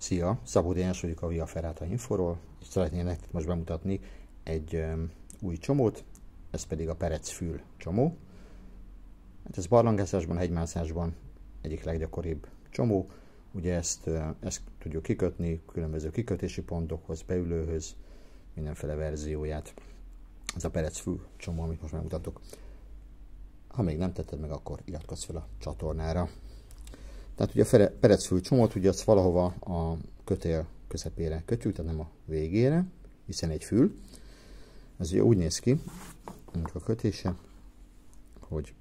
Szia! Szabó Dénes vagyok a Via Ferrata Inforról, és szeretnék nektek most bemutatni egy új csomót, ez pedig a perecfül csomó. Hát ez barlangászásban, hegymászásban egyik leggyakoribb csomó. Ugye ezt tudjuk kikötni különböző kikötési pontokhoz, beülőhöz, mindenféle verzióját. Ez a perecfül csomó, amit most megmutatok. Ha még nem tetted meg, akkor iratkozz fel a csatornára. Tehát ugye a perecfül csomót, ugye azt valahova a kötél közepére kötjük, tehát nem a végére, hiszen egy fül. Ez ugye úgy néz ki, ennek a kötése, hogy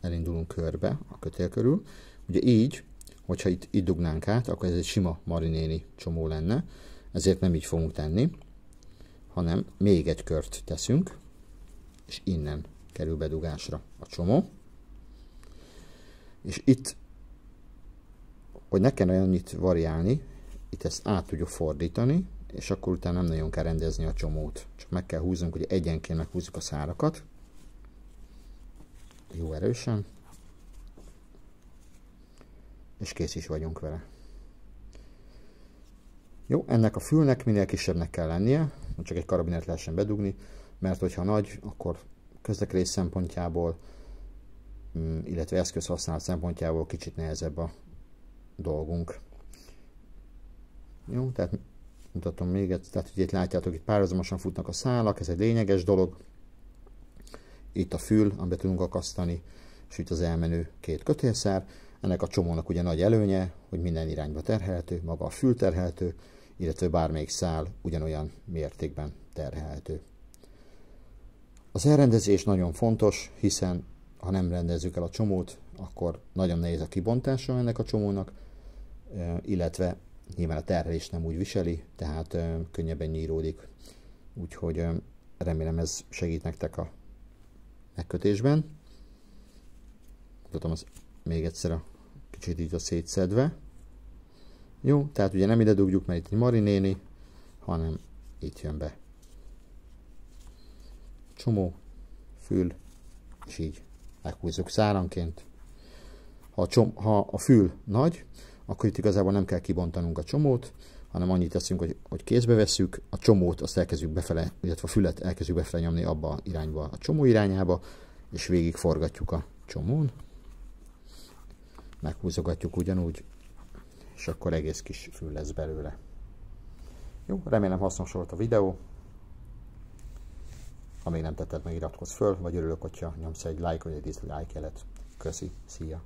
elindulunk körbe a kötél körül. Ugye így, hogyha itt dugnánk át, akkor ez egy sima marinéni csomó lenne, ezért nem így fogunk tenni, hanem még egy kört teszünk, és innen kerül bedugásra a csomó. És itt, hogy ne kellene annyit variálni, itt ezt át tudjuk fordítani, és akkor utána nem nagyon kell rendezni a csomót. Csak meg kell húznunk, hogy egyenként meghúzzuk a szárakat. Jó erősen. És kész is vagyunk vele. Jó, ennek a fülnek minél kisebbnek kell lennie, hogy csak egy karabinert lehessen bedugni, mert hogyha nagy, akkor közlekedés szempontjából, illetve eszközhasználat szempontjából kicsit nehezebb a dolgunk. Jó, tehát mutatom még egyszer, tehát ugye itt látjátok, itt párhuzamosan futnak a szálak, ez egy lényeges dolog. Itt a fül, amiben tudunk akasztani, és itt az elmenő két kötélszár. Ennek a csomónak ugye nagy előnye, hogy minden irányba terhelhető, maga a fül terhelhető, illetve bármelyik szál ugyanolyan mértékben terhelhető. Az elrendezés nagyon fontos, hiszen ha nem rendezzük el a csomót, akkor nagyon nehéz a kibontása ennek a csomónak, illetve nyilván a terhelés nem úgy viseli, tehát könnyebben nyíródik. Úgyhogy remélem ez segít nektek a megkötésben. Mutatom azt még egyszer a kicsit így a szétszedve. Jó, tehát ugye nem ide dugjuk, mert itt egy marinéni, hanem itt jön be. Csomó, fül, és így meghúzzuk száranként. Ha a fül nagy, akkor itt igazából nem kell kibontanunk a csomót, hanem annyit teszünk, hogy kézbe vesszük, a csomót azt elkezdjük befele, illetve a fület elkezdjük befele nyomni abba a irányba, a csomó irányába, és végig forgatjuk a csomón. Meghúzogatjuk ugyanúgy, és akkor egész kis fül lesz belőle. Jó, remélem hasznos volt a videó. Ha még nem tetted meg, iratkozz föl, vagy örülök, hogyha nyomsz egy like vagy egy dislike jelet. Köszi, szia!